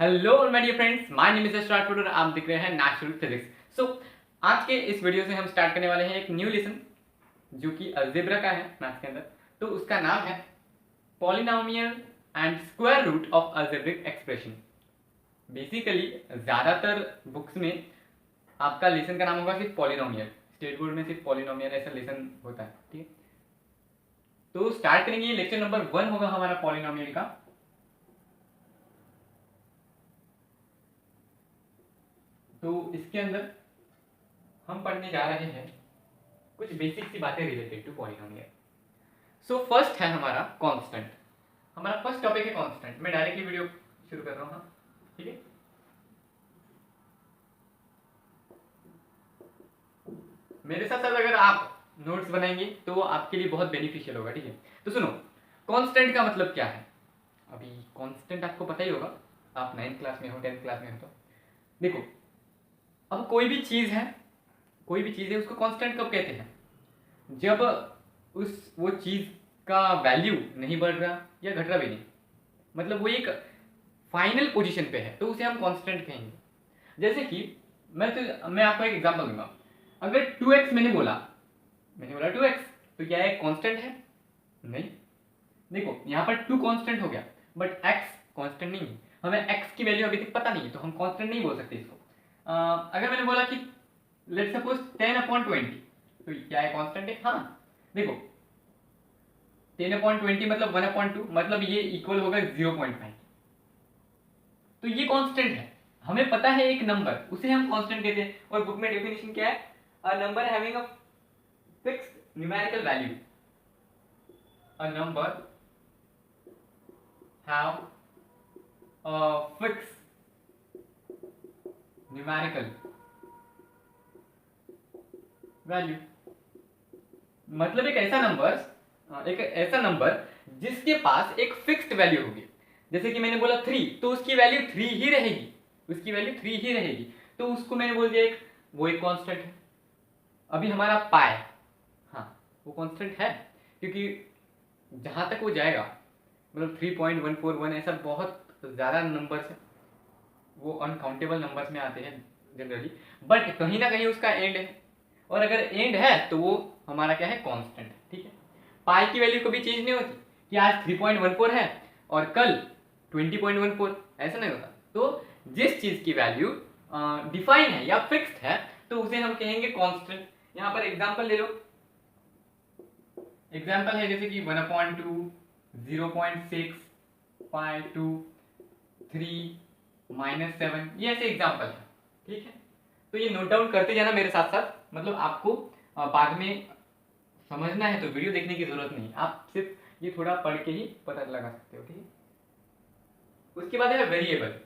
Hello my dear friends, my name is start और आप देख रहे हैं नेचुरल फिजिक्स। आज के इस वीडियो से हम स्टार्ट करने वाले हैं एक न्यू लेसन जो कि अलजेब्रा का है मैथ्स के अंदर। तो उसका नाम है polynomial and square root of algebraic expression. Basically ज़्यादातर बुक्स में आपका लेसन का नाम होगा सिर्फ पॉलिनोमियल, स्टेट बोर्ड में सिर्फ पॉलिनोमियल ऐसा लेसन होता है। ठीक है, तो स्टार्ट करेंगे। लेक्चर नंबर 1 होगा हमारा पॉलिनोमियल का। तो इसके अंदर हम पढ़ने जा रहे हैं कुछ बेसिक सी बातें related to polynomial. So first है हमारा कांस्टेंट। हमारा फर्स्ट टॉपिक है कांस्टेंट। मैं डायरेक्टली वीडियो शुरू कर रहा हूँ। ठीक है, मेरे साथ साथ अगर आप नोट्स बनाएंगे तो आपके लिए बहुत बेनिफिशियल होगा। ठीक है, तो सुनो, कांस्टेंट का मतलब क्या है। अभी कांस्टेंट आपको पता ही होगा, आप 9th क्लास में हो, 10th क्लास में हो। तो देखो, अब कोई भी चीज़ है उसको कांस्टेंट कब कहते हैं? जब वो चीज़ का वैल्यू नहीं बढ़ रहा या घट रहा भी नहीं, मतलब वो एक फाइनल पोजीशन पे है, तो उसे हम कांस्टेंट कहेंगे। जैसे कि मैं आपको एक एग्जांपल दूंगा। अगर 2x मैंने बोला 2x, तो क्या एक कांस्टेंट है? नहीं। देखो, यहाँ पर 2 कांस्टेंट हो गया, बट x कांस्टेंट नहीं है। हमें x की वैल्यू अभी तक पता नहीं है, तो हम कांस्टेंट नहीं बोल सकते इसको। अगर मैंने बोला कि लेट्स सपोज 10/20, तो क्या है? कांस्टेंट है। हाँ, देखो 10/20 मतलब 1/2, मतलब ये इक्वल होगा 0.5। तो ये कांस्टेंट है, हमें पता है एक नंबर, उसे हम कांस्टेंट कहते हैं। और बुक में डेफिनेशन क्या है? A number having a fixed numerical value. A number have a fixed numerical value, मतलब एक ऐसा नंबर जिसके पास एक फिक्स्ड वैल्यू होगी। जैसे कि मैंने बोला 3, तो उसकी वैल्यू 3 ही रहेगी। तो उसको मैंने बोल दिया वो एक कांस्टेंट है। अभी हमारा पाई, हाँ, वो कांस्टेंट है, क्योंकि जहां तक वो जाएगा, मतलब 3.141 ऐसा बहुत ज़्यादा नंबर्स है, वो अनकाउंटेबल नंबर्स में आते हैं जनरली, बट कहीं ना कहीं उसका एंड है, और अगर एंड है तो वो हमारा क्या है? कांस्टेंट है। ठीक है, पाई की वैल्यू कभी चेंज नहीं होती कि आज 3.14 है और कल 20.14, ऐसा नहीं होता। तो जिस चीज की वैल्यू डिफाइन है या फिक्स्ड है, तो उसे हम कहेंगे कांस्टेंट। यहां पर एग्जांपल ले लो। एग्जांपल है जैसे कि 1/2, 0.6, 2, 3, -7, ये ऐसे एग्जांपल है। ठीक है, तो ये नोट डाउन करते जाना मेरे साथ साथ, मतलब आपको बाद में समझना है तो वीडियो देखने की जरूरत नहीं, आप सिर्फ ये थोड़ा पढ़ के ही पता लगा सकते हो। ठीक है, उसके बाद है variable.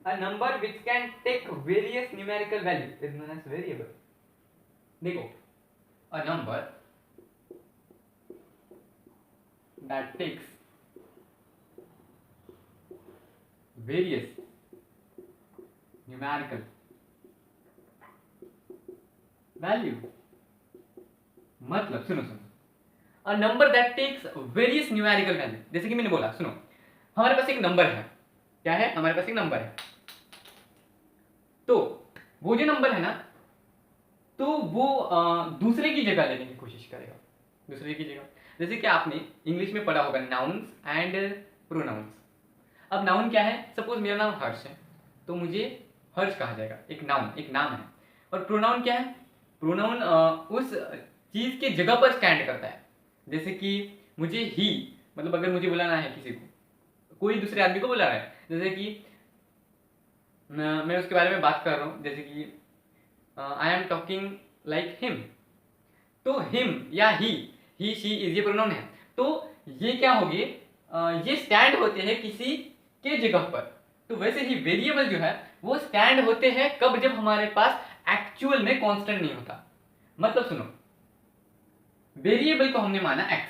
A number which can take various numerical value is known as variable. देखो, a number that takes various numerical value, मतलब सुनो, a number that takes various numerical value. जैसे कि मैंने बोला, सुनो, हमारे पास एक नंबर है। क्या है? हमारे पास एक नंबर है। तो वो जो नंबर है ना, तो वो दूसरे की जगह लेने की कोशिश करेगा, दूसरे की जगह। जैसे कि आपने इंग्लिश में पढ़ा होगा नाउन्स एंड प्रोनाउंस। अब नाउन क्या है? सपोज मेरा नाम हर्ष है, तो मुझे हर्ष कहा जाएगा, एक नाम है। और प्रोनाउन क्या है? प्रोनाउन उस चीज के जगह पर स्टैंड करता है। जैसे कि मुझे ही, मतलब अगर मुझे बुलाना है किसी को, कोई दूसरे आदमी को बुलाना है, जैसे कि मैं उसके बारे में बात कर रहा हूँ, जैसे कि I am talking like him, तो हिम या ही शी इज ये प्रोनाउन है। तो ये क्या होगी? ये स्टैंड होते हैं किसी के जगह पर। तो वैसे ही वेरिएबल जो है वो स्टैंड होते हैं कब? जब हमारे पास एक्चुअल में कांस्टेंट नहीं होता। मतलब सुनो, वेरिएबल को हमने माना x,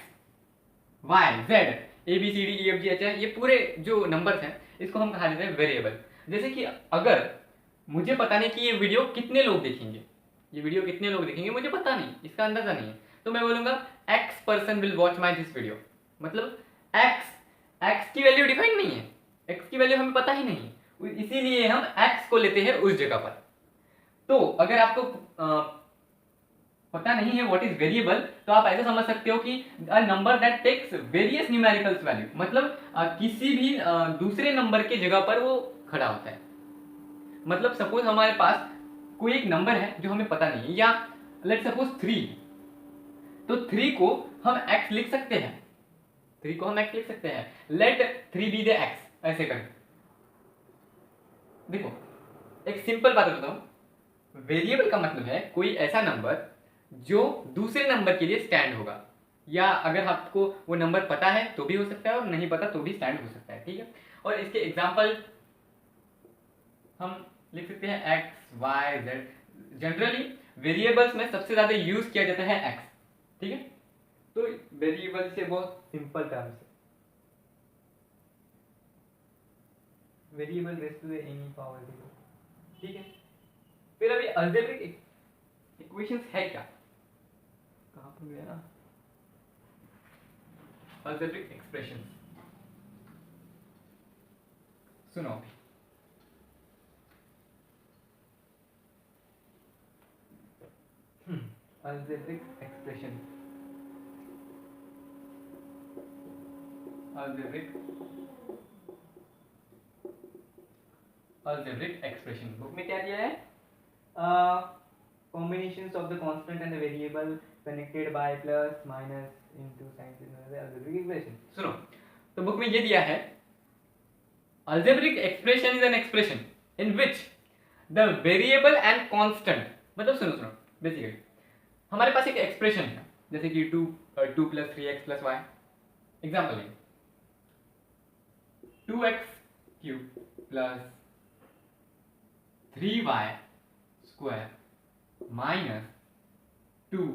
y, z, a b c d e f g h, ये पूरे जो नंबर्स हैं इसको हम कहा जाते हैं वेरिएबल। जैसे कि अगर मुझे पता नहीं कि ये वीडियो कितने लोग देखेंगे, ये वीडियो कितने लोग देखेंगे मुझे पता नहीं, इसका अंदाजा नहीं है, तो मैं बोलूंगा x person will watch my this video, मतलब x की वैल्यू डिफाइंड नहीं है, x की वैल्यू हमें पता ही नहीं है, इसीलिए हम x को लेते हैं उस जगह पर। तो अगर आपको पता नहीं है व्हाट इज वेरिएबल, तो आप ऐसे समझ सकते हो कि a number that takes various numericals value, मतलब किसी भी दूसरे नंबर के जगह पर वो खड़ा होता है। मतलब सपोज हमारे पास कोई एक नंबर है जो हमें पता नहीं है, या लेट सपोज 3, तो 3 को हम x लिख सकते हैं, 3 को हम x लिख सकते हैं, लेट 3 बी द x, ऐसे करके। देखो एक सिंपल बात बताता हूं, वेरिएबल का मतलब है कोई ऐसा नंबर जो दूसरे नंबर के लिए स्टैंड होगा, या अगर आपको वो नंबर पता है तो भी हो सकता है और नहीं पता तो भी स्टैंड हो सकता है, ठीक है। और इसके एग्जांपल हम लिख सकते हैं x, y, z। Generally variables में सबसे ज्यादा यूज किया जाता है x, ठीक है। तो वेरिएबल से बहुत सिंपल टर्म्स है, variable raise to the any power 0, ठीक है। फिर अभी अलजेब्रिक इक्वेशंस है क्या, कहां पर गया, अलजेब्रिक एक्सप्रेशंस सुनो। Algebraic expression, algebraic expression book में क्या दिया है, combinations of the constant and the variable connected by plus minus into sin algebraic expression। सुनो, तो बुक में ये दिया है, algebraic expression is an expression in which the variable and constant, मतलब सुनो बेसिकली हमारे पास एक एक्सप्रेशन है, जैसे कि 2 plus 3x plus Y, example है 2x cube plus 3y square minus 2,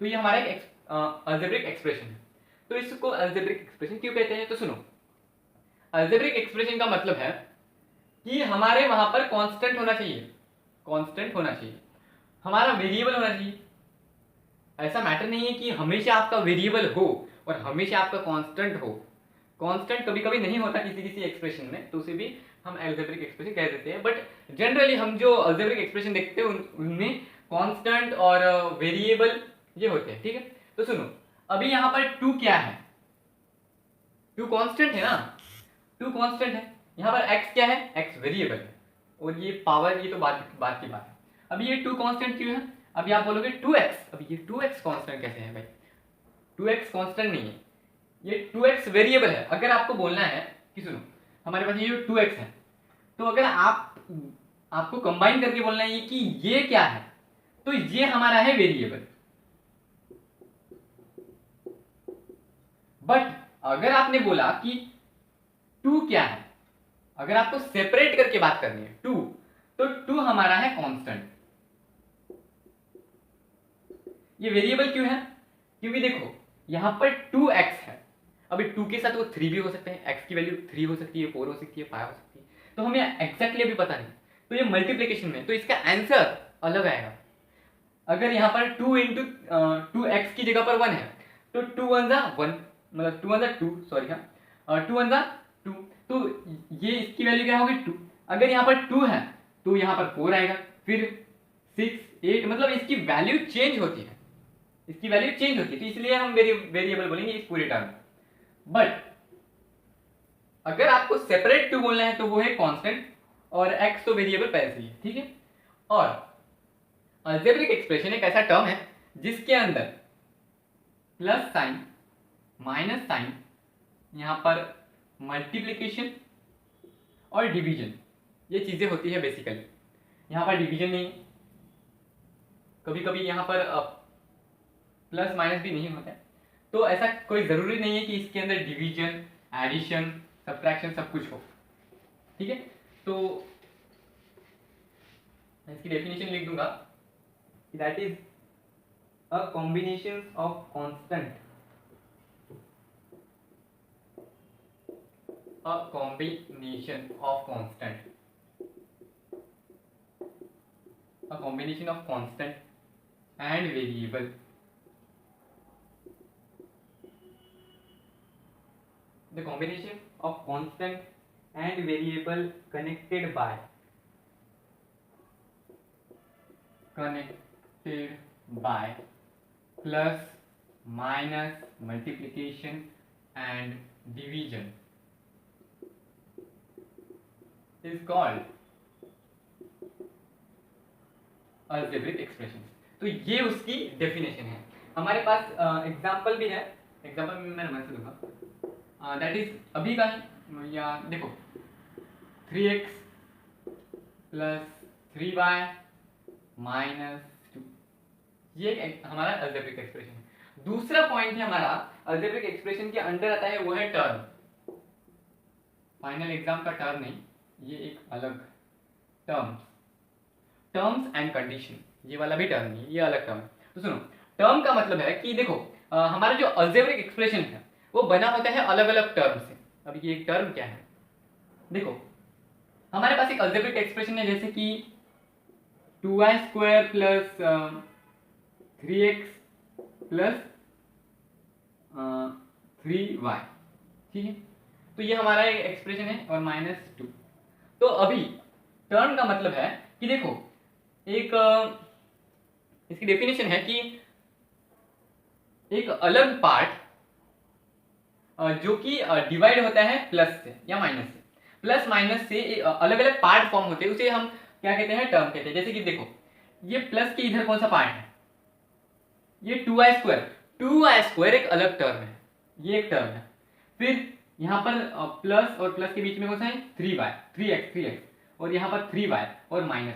तो ये हमारा एक अलजेब्रिक एक्सप्रेशन है। तो इसको अलजेब्रिक एक्सप्रेशन क्यों कहते हैं, तो सुनो, अलजेब्रिक एक्सप्रेशन का मतलब है कि हमारे वहां पर कांस्टेंट होना चाहिए, कांस्टेंट होना चाहिए, हमारा वेरिएबल होना चाहिए। ऐसा मैटर नहीं है कि हमेशा आपका वेरिएबल हो और हमेशा आपका कांस्टेंट हो, कांस्टेंट कभी कभी नहीं होता किसी किसी एक्सप्रेशन में, तो उसे भी हम अलजेब्रिक एक्सप्रेशन कह देते हैं। बट जनरली हम जो अलजेब्रिक एक्सप्रेशन देखते हैं उनमें कांस्टेंट और वेरिएबल ये होते हैं, ठीक है। तो सुनो, अभी यहां पर 2 क्या है, 2 कांस्टेंट है ना, 2 कांस्टेंट है, यहां पर x क्या है, x वेरिएबल है, और ये पावर ये तो बात की बात है। अभी ये 2 कांस्टेंट क्यों है, अभी आप बोलोगे 2x, अभी ये 2x कांस्टेंट कैसे है भाई, 2x कांस्टेंट नहीं है, ये 2x वेरिएबल है। अगर आपको बोलना है कि सुनो हमारे पास ये जो 2x है, तो अगर आपको कंबाइन करके बोलना है कि ये क्या है, तो ये हमारा है वेरिएबल। बट अगर आपने बोला कि 2 क्या है, अगर आपको सेपरेट करके बात करनी है 2, तो 2 हमारा है कांस्टेंट। ये वेरिएबल क्यों है, क्योंकि देखो यहां पर 2x है, अभी 2 के साथ वो 3 भी हो सकते हैं, x की वैल्यू 3 हो सकती है, 4 हो सकती है, 5 हो सकती है, तो हमें एग्जैक्टली अभी पता नहीं, तो ये मल्टीप्लीकेशन में तो इसका आंसर अलग आएगा। अगर यहाँ पर 2 इंटू 2x की जगह पर 1 है, तो 2 1 जा 1, मतलब 2 1 जा 2, सॉरी हाँ 2 1 जा 2, तो ये इसकी वैल्यू क्या होगी 2। अगर यहाँ पर 2 है तो यहाँ पर 4 आएगा, फिर 6 8, मतलब इसकी वैल्यू चेंज होती है, इसकी वैल्यू चेंज होती है, तो इसलिए हम वेरिएबल बोलेंगे इस पूरे टर्म। बट अगर आपको सेपरेट 2 बोलना है तो वो है कांस्टेंट, और x तो वेरिएबल पहले से ही है, ठीक है। और अलजेब्रिक एक्सप्रेशन एक ऐसा टर्म है जिसके अंदर प्लस साइन माइनस साइन, यहां पर मल्टीप्लीकेशन और डिवीजन, ये चीजें होती है बेसिकली। यहां पर डिवीजन नहीं, कभी कभी यहां पर प्लस माइनस भी नहीं होता है, तो ऐसा कोई जरूरी नहीं है कि इसके अंदर डिवीजन एडिशन सब्ट्रैक्शन सब कुछ हो, ठीक है। तो मैं इसकी डेफिनेशन लिख दूंगा, that is a combination of constant, a combination of constant a combination of constant and variable the combination of constant and variable connected by plus minus multiplication and division is called algebraic expression। तो ये उसकी definition है। हमारे पास example भी है, example में मैं मन से दूंगा, दैट इज अभी का ही, या देखो 3x प्लस 3y माइनस 2, ये हमारा अलजेब्रिक एक्सप्रेशन है। दूसरा पॉइंट है हमारा अलजेब्रिक एक्सप्रेशन के अंडर आता है, वो है टर्म। फाइनल एग्जाम का टर्म नहीं, ये एक अलग टर्म्स एंड कंडीशन, ये वाला भी टर्म नहीं, ये अलग टर्म है। तो सुनो, टर्म का मतलब है कि देखो हमारा जो अलजेब्रिक एक्सप्रेशन है वो बना होता है अलग अलग टर्म से। अब ये एक टर्म क्या है, देखो हमारे पास एक अलजेब्रिक एक्सप्रेशन है जैसे कि 2y² plus 3x plus 3y, ठीक है। तो ये हमारा एक एक्सप्रेशन है, और -2। तो अभी टर्म का मतलब है कि देखो एक इसकी डेफिनेशन है कि एक अलग पार्ट जो कि डिवाइड होता है प्लस से या माइनस से, प्लस माइनस से अलग अलग पार्ट फॉर्म होते हैं, उसे हम क्या कहते हैं, टर्म कहते हैं। जैसे कि देखो ये प्लस के इधर कौन सा पार्ट है, ये 2y² एक अलग टर्म है, ये एक टर्म है। फिर यहाँ पर प्लस और प्लस के बीच में कौन सा है, 3x, और यहाँ पर 3y और -2,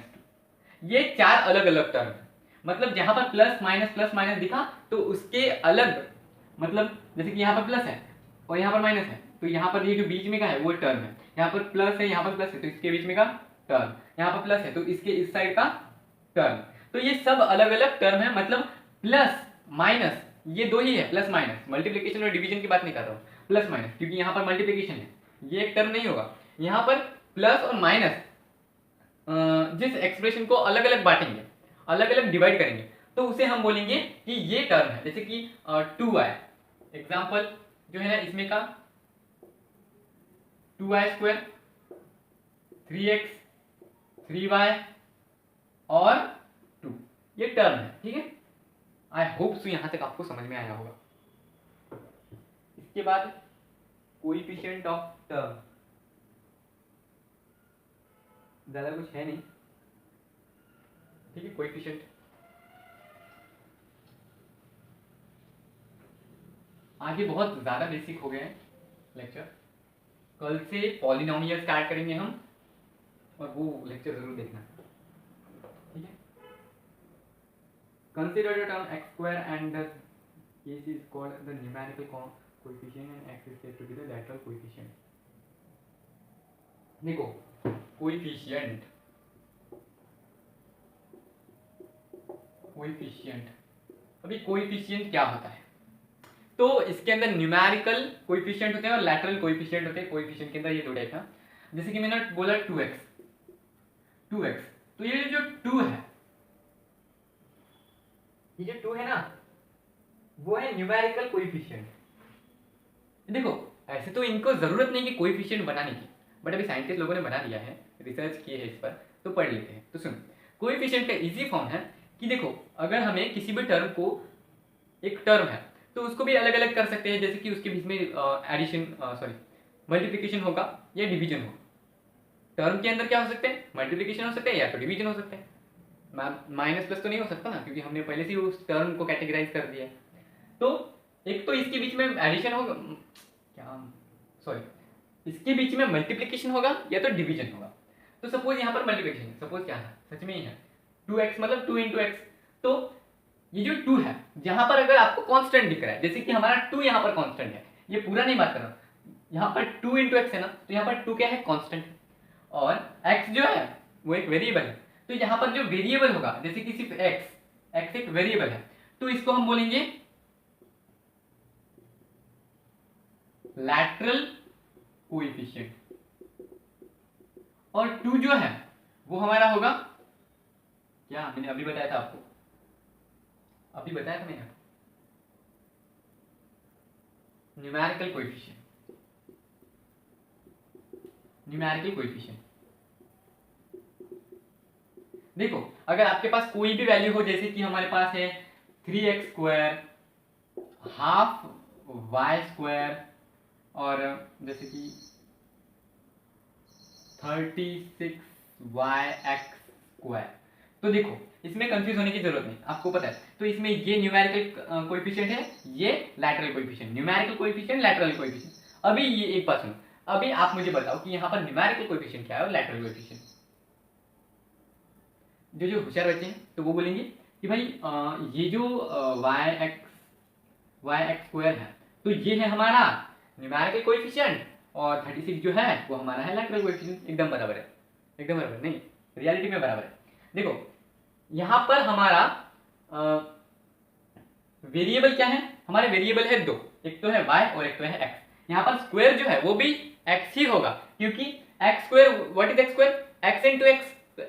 ये 4 अलग अलग टर्म है। मतलब जहां पर प्लस माइनस दिखा तो उसके अलग, मतलब जैसे कि यहाँ पर प्लस है और यहाँ पर माइनस है, तो यहाँ पर ये जो बीच में का है वो टर्म है। यहाँ पर प्लस है, यहाँ पर प्लस है, तो इसके बीच में का टर्म, यहाँ पर प्लस है तो इसके इस साइड का टर्म। तो ये सब अलग अलग टर्म है। मतलब प्लस माइनस ये दो ही है, प्लस माइनस, मल्टीप्लिकेशन और डिवीजन की बात नहीं कर रहा हूँ, प्लस माइनस, क्योंकि यहाँ पर मल्टीप्लिकेशन है, ये एक टर्म नहीं होगा। यहाँ पर प्लस और माइनस जिस एक्सप्रेशन को अलग अलग बांटेंगे, अलग अलग डिवाइड करेंगे, तो उसे हम बोलेंगे कि ये टर्म है। जैसे कि 2y, एग्जाम्पल जो है इसमें का 2y², 3x, 3y और 2, ये टर्म है, ठीक है। आई होप सो यहां तक आपको समझ में आया होगा। इसके बाद कोएफिशिएंट ऑफ टर्म, ज्यादा कुछ है नहीं, ठीक है। कोएफिशिएंट आगे बहुत ज्यादा बेसिक हो गए हैं लेक्चर, कल से पॉलिनोमियल स्टार्ट करेंगे हम, और वो लेक्चर जरूर देखना, ठीक है। Consider the term x² and the case is called the numerical coefficient and x is said to be the lateral coefficient। देखो कोएफिशिएंट अभी कोएफिशिएंट क्या होता है, तो इसके अंदर न्यूमेरिकल कोएफिशिएंट होते हैं और लैटरल कोएफिशिएंट होते हैं। कोएफिशिएंट के अंदर ये दो टाइप है। जैसे कि मैंने बोला 2x, तो ये जो 2 है, ये जो 2 है ना, वो है न्यूमेरिकल कोएफिशिएंट। देखो ऐसे तो इनको जरूरत नहीं कि कोएफिशिएंट बनाने की, बट अभी साइंटिस्ट लोगों ने बना दिया है, रिसर्च किए है इस पर, तो पढ़ लेते हैं। तो सुन, कोएफिशिएंट का इजी फॉर्म है कि देखो अगर हमें किसी भी टर्म को, एक टर्म है तो उसको भी अलग अलग कर सकते हैं, जैसे कि उसके बीच में मल्टीप्लिकेशन होगा या डिवीजन होगा। टर्म के अंदर क्या हो सकते हैं, मल्टीप्लिकेशन हो सकता है या तो डिवीजन हो सकता है। माइनस प्लस तो नहीं हो सकता ना, क्योंकि हमने पहले से ही उस टर्म को कैटेगराइज कर दिया है। तो एक तो इसके बीच में एडिशन होगा, इसके बीच में मल्टीप्लिकेशन होगा या तो डिवीजन होगा। तो सपोज यहाँ पर मल्टीप्लिकेशन, सपोज क्या है, सच में ही है 2x मतलब 2 × x। तो ये जो 2 है, जहां पर अगर आपको कांस्टेंट दिख रहा है, जैसे कि हमारा 2 यहाँ पर कांस्टेंट है, ये पूरा नहीं बात कर रहा, यहाँ पर 2 × x है ना, तो यहाँ पर 2 क्या है, कांस्टेंट है, और x जो है वो एक वेरिएबल है। तो यहाँ पर जो वेरिएबल होगा, जैसे कि सिर्फ x एक वेरिएबल है, तो इसको हम बोलेंगे लैटरल कोएफिशिएंट। और 2 जो है वो हमारा होगा क्या मैंने अभी बताया था आपको, अभी बताया था मैंने, न्यूमेरिकल कोएफिशिएंट, न्यूमेरिकल कोएफिशिएंट। देखो अगर आपके पास कोई भी वैल्यू हो, जैसे कि हमारे पास है 3x square, half y square, और जैसे कि 36yx स्क्वायर, तो देखो इसमें कंफ्यूज होने की जरूरत नहीं, आपको पता है। तो इसमें ये न्यूमेरिकल कोएफिशिएंट है, ये lateral coefficient, numerical coefficient, lateral coefficient. अभी ये एक बात सुनो, अभी आप मुझे बताओ कि यहाँ पर न्यूमेरिकल कोएफिशिएंट क्या है और लैटरल कोएफिशिएंट। जो होशियार बच्चे हैं तो वो बोलेंगे कि भाई ये जो y x स्क्वायर है, तो ये है हमारा न्यूमेरिकल कोएफिशिएंट, और 36 जो है वो हमारा है लैटरल कोएफिशिएंट। एकदम बराबर है, एकदम बराबर नहीं, रियलिटी में बराबर है। देखो यहाँ पर हमारा वेरिएबल क्या है, हमारे वेरिएबल है दो, एक तो है y और एक तो है x। यहाँ पर स्क्वायर जो है वो भी x ही होगा, क्योंकि x square, what is x square, x into x,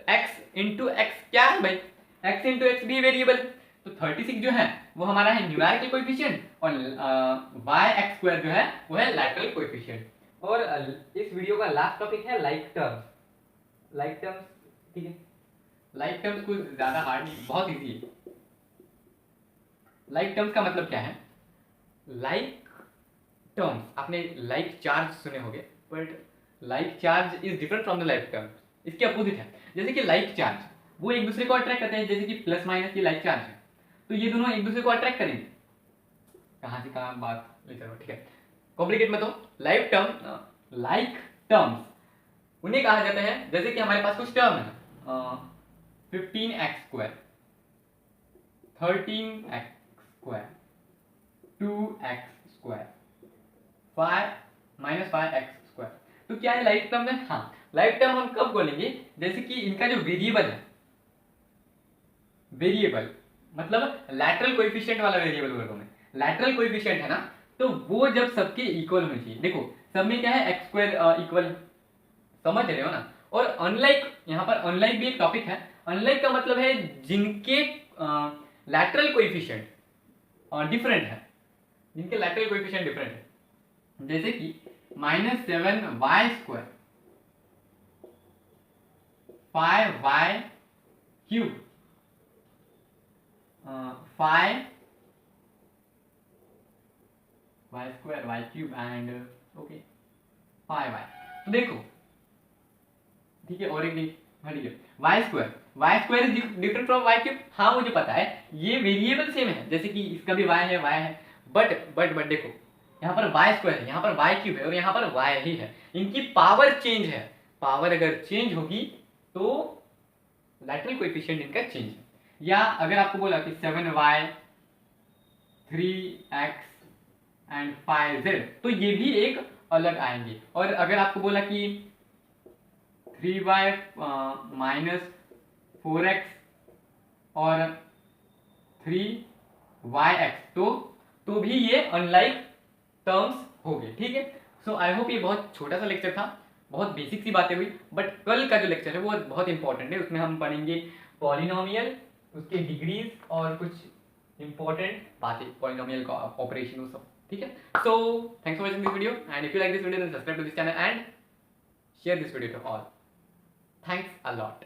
x into x क्या है भाई, x इंटू एक्स भी वेरिएबल है। तो 36 जो है वो हमारा है न्यूमेरिकल कोएफिशिएंट, और yx स्क्वायर जो है वो है लैटरल कोएफिशिएंट। और इस वीडियो का लास्ट टॉपिक है लाइक टर्म्स। लाइक टर्म्स, ठीक है, लाइक टर्म्स कुछ ज्यादा हार्ड नहीं, बहुत इजी है। लाइक टर्म्स का मतलब क्या है, लाइक टर्म्स, आपने लाइक चार्ज सुने होंगे, but like charge is different from the like terms, इसके अपोजिट है। जैसे कि लाइक चार्ज वो एक दूसरे को अट्रैक्ट करते हैं, जैसे कि प्लस माइनस ये लाइक चार्ज है, तो ये दोनों एक दूसरे को अट्रैक्ट करेंगे। कहां से कहां बात ले चलो, ठीक है, कॉम्प्लिकेट मत हो। लाइक टर्म्स उन्हें कहा जाता है, जैसे कि हमारे पास कुछ टर्म है 15x square, 13x square, 2x square, 5x square, तो क्या है लाइक टर्म है। हाँ, लाइक टर्म हम कब बोलेंगे, जैसे कि इनका जो वेरिएबल है, वेरिएबल मतलब लैटरल कोएफिशिएंट वाला वेरिएबल बोल रहा हूं मैं, लैटरल कोएफिशिएंट है ना, तो वो जब सबके इक्वल होने चाहिए। देखो सब में क्या है, एक्स स्क्वायर इक्वल, समझ रहे हो ना। और अनलाइक, यहाँ पर अनलाइक भी एक टॉपिक है। अनलाइक का मतलब है जिनके लैटरल कोएफिशिएंट डिफरेंट है, जिनके लैटरल कोएफिशिएंट डिफरेंट है, जैसे कि -7y square, 5y cube, 5y square, y cube and okay 5y। तो देखो ठीक है, और एक नहीं, हाँ ठीक है, y square is different from y cube. हाँ मुझे पता है ये वेरिएबल सेम है, जैसे कि इसका भी y है, बट देखो यहाँ पर y स्क्वायर है, यहाँ पर y क्यूब है, और यहाँ पर y ही है, इनकी पावर चेंज है। पावर अगर चेंज होगी तो लैटरल कोएफिशिएंट इनका चेंज है। या अगर आपको बोला कि 7y, 3x एंड 5z, तो ये भी एक अलग आएंगे। और अगर आपको बोला कि 3y माइनस 4x और 3yx, तो भी ये अनलाइक टर्म्स हो गए, ठीक है। सो आई होप ये बहुत छोटा सा लेक्चर था, बहुत बेसिक सी बातें हुई, बट कल का जो लेक्चर है वो बहुत इंपॉर्टेंट है। उसमें हम पढ़ेंगे पॉलिनोमियल, उसके डिग्रीज और कुछ इंपॉर्टेंट बातें, पॉलिनोमियल का ऑपरेशन, वो सब, ठीक है। So thanks for watching this video, and if you like this video then subscribe to this channel and share this video to all. Thanks a lot.